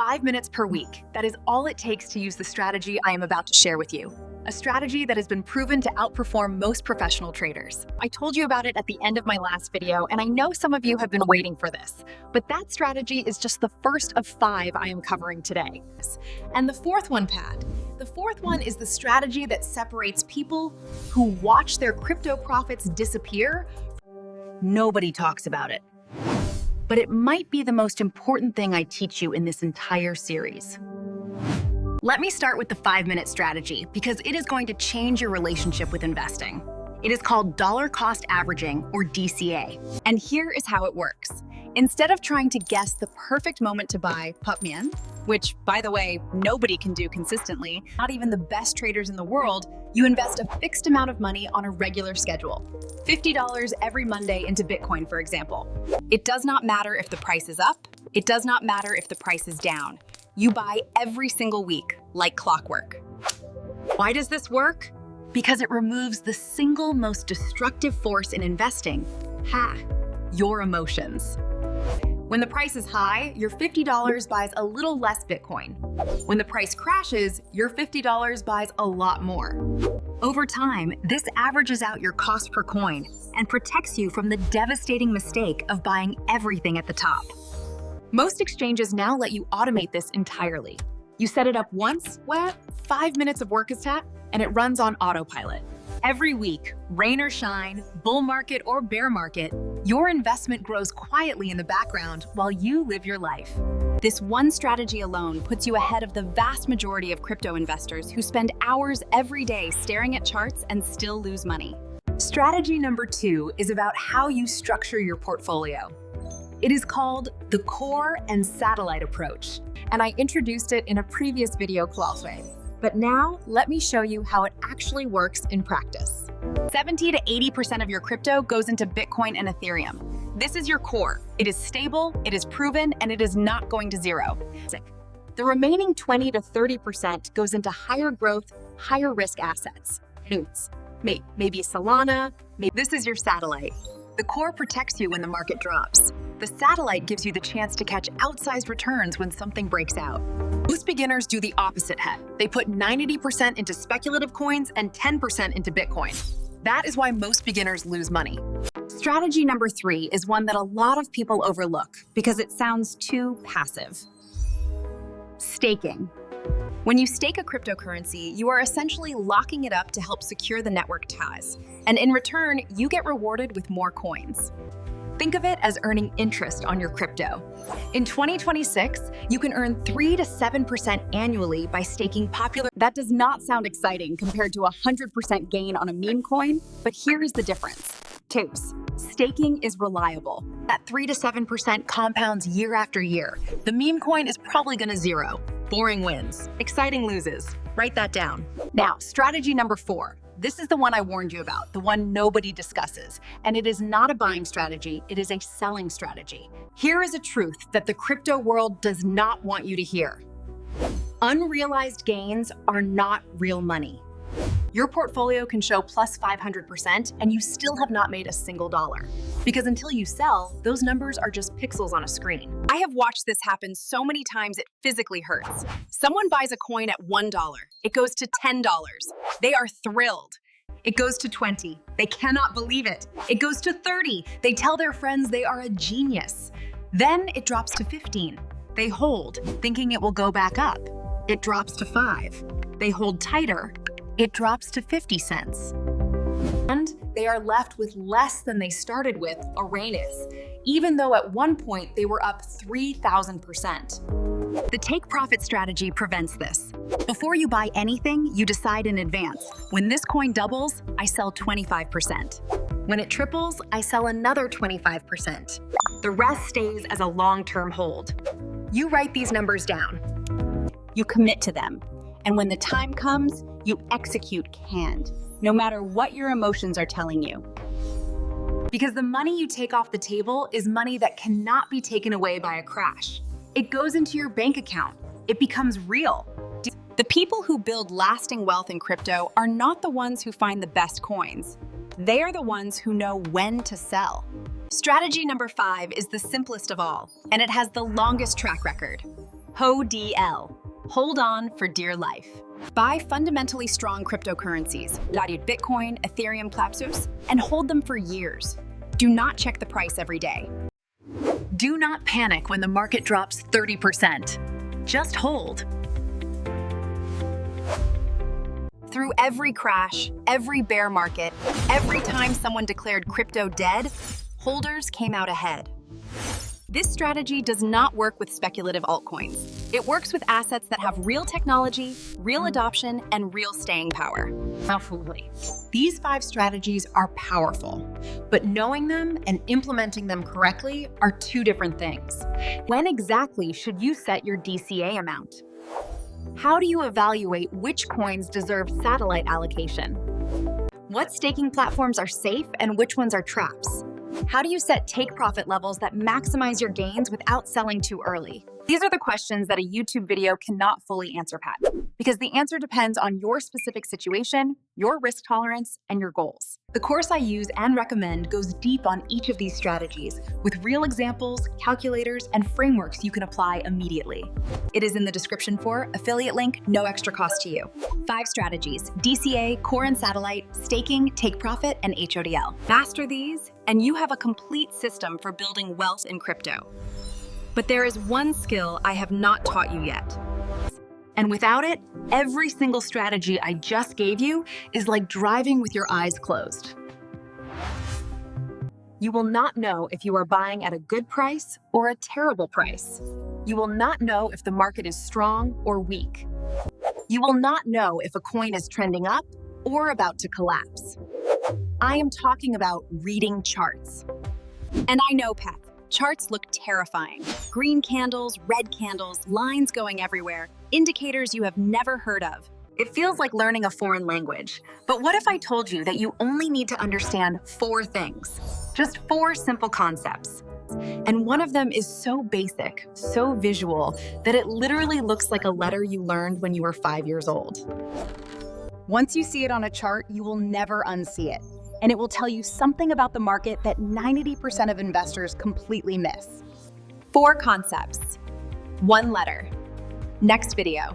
5 minutes per week. That is all it takes to use the strategy I am about to share with you. A strategy that has been proven to outperform most professional traders. I told you about it at the end of my last video, and I know some of you have been waiting for this, but that strategy is just the first of 5 I am covering today. And the fourth one, Pat. The fourth one is the strategy that separates people who watch their crypto profits disappear. Nobody talks about it. But it might be the most important thing I teach you in this entire series. Let me start with the 5-minute strategy because it is going to change your relationship with investing. It is called dollar cost averaging, or DCA. And here is how it works. Instead of trying to guess the perfect moment to buy Pupman, which, by the way, nobody can do consistently, not even the best traders in the world, you invest a fixed amount of money on a regular schedule. $50 every Monday into Bitcoin, for example. It does not matter if the price is up. It does not matter if the price is down. You buy every single week, like clockwork. Why does this work? Because it removes the single most destructive force in investing. Your emotions. When the price is high, your $50 buys a little less Bitcoin. When the price crashes, your $50 buys a lot more. Over time, this averages out your cost per coin and protects you from the devastating mistake of buying everything at the top. Most exchanges now let you automate this entirely. You set it up once, 5 minutes of work is tapped, and it runs on autopilot. Every week, rain or shine, bull market or bear market, your investment grows quietly in the background while you live your life. This one strategy alone puts you ahead of the vast majority of crypto investors who spend hours every day staring at charts and still lose money. Strategy number 2 is about how you structure your portfolio. It is called the core and satellite approach, and I introduced it in a previous video classway. But now, let me show you how it actually works in practice. 70 to 80% of your crypto goes into Bitcoin and Ethereum. This is your core. It is stable, it is proven, and it is not going to zero. The remaining 20 to 30% goes into higher growth, higher risk assets. Maybe Solana, this is your satellite. The core protects you when the market drops. The satellite gives you the chance to catch outsized returns when something breaks out. Most beginners do the opposite head. They put 90% into speculative coins and 10% into Bitcoin. That is why most beginners lose money. Strategy number 3 is one that a lot of people overlook because it sounds too passive. Staking. When you stake a cryptocurrency, you are essentially locking it up to help secure the network ties. And in return, you get rewarded with more coins. Think of it as earning interest on your crypto. In 2026, you can earn 3 to 7% annually by staking popular. That does not sound exciting compared to a 100% gain on a meme coin, but here is the difference. Staking is reliable. That 3 to 7% compounds year after year. The meme coin is probably gonna zero. Boring wins. Exciting loses. Write that down. Now, strategy number 4. This is the one I warned you about, the one nobody discusses. And it is not a buying strategy, it is a selling strategy. Here is a truth that the crypto world does not want you to hear. Unrealized gains are not real money. Your portfolio can show plus 500% and you still have not made a single dollar. Because until you sell, those numbers are just pixels on a screen. I have watched this happen so many times it physically hurts. Someone buys a coin at $1. It goes to $10. They are thrilled. It goes to 20. They cannot believe it. It goes to 30. They tell their friends they are a genius. Then it drops to 15. They hold, thinking it will go back up. It drops to 5. They hold tighter. It drops to 50 cents. And they are left with less than they started with, even though at one point they were up 3,000%. The take profit strategy prevents this. Before you buy anything, you decide in advance. When this coin doubles, I sell 25%. When it triples, I sell another 25%. The rest stays as a long-term hold. You write these numbers down. You commit to them. And when the time comes, you execute canned, no matter what your emotions are telling you. Because the money you take off the table is money that cannot be taken away by a crash. It goes into your bank account. It becomes real. The people who build lasting wealth in crypto are not the ones who find the best coins. They are the ones who know when to sell. Strategy number 5 is the simplest of all, and it has the longest track record. HODL. Hold on for dear life. Buy fundamentally strong cryptocurrencies, like Bitcoin, Ethereum, Clapsus, and hold them for years. Do not check the price every day. Do not panic when the market drops 30%. Just hold. Through every crash, every bear market, every time someone declared crypto dead, holders came out ahead. This strategy does not work with speculative altcoins. It works with assets that have real technology, real adoption, and real staying power. Absolutely. These 5 strategies are powerful, but knowing them and implementing them correctly are 2 different things. When exactly should you set your DCA amount? How do you evaluate which coins deserve satellite allocation? What staking platforms are safe and which ones are traps? How do you set take profit levels that maximize your gains without selling too early? These are the questions that a YouTube video cannot fully answer, Pat, because the answer depends on your specific situation, your risk tolerance, and your goals. The course I use and recommend goes deep on each of these strategies with real examples, calculators, and frameworks you can apply immediately. It is in the description for affiliate link, no extra cost to you. 5 strategies: DCA, core and satellite, staking, take profit, and HODL. Master these, and you have a complete system for building wealth in crypto. But there is one skill I have not taught you yet. And without it, every single strategy I just gave you is like driving with your eyes closed. You will not know if you are buying at a good price or a terrible price. You will not know if the market is strong or weak. You will not know if a coin is trending up or about to collapse. I am talking about reading charts. And I know, Pat, charts look terrifying. Green candles, red candles, lines going everywhere, indicators you have never heard of. It feels like learning a foreign language. But what if I told you that you only need to understand 4 things? Just 4 simple concepts. And one of them is so basic, so visual, that it literally looks like a letter you learned when you were 5 years old. Once you see it on a chart, you will never unsee it. And it will tell you something about the market that 90% of investors completely miss. 4 concepts. 1 letter. Next video.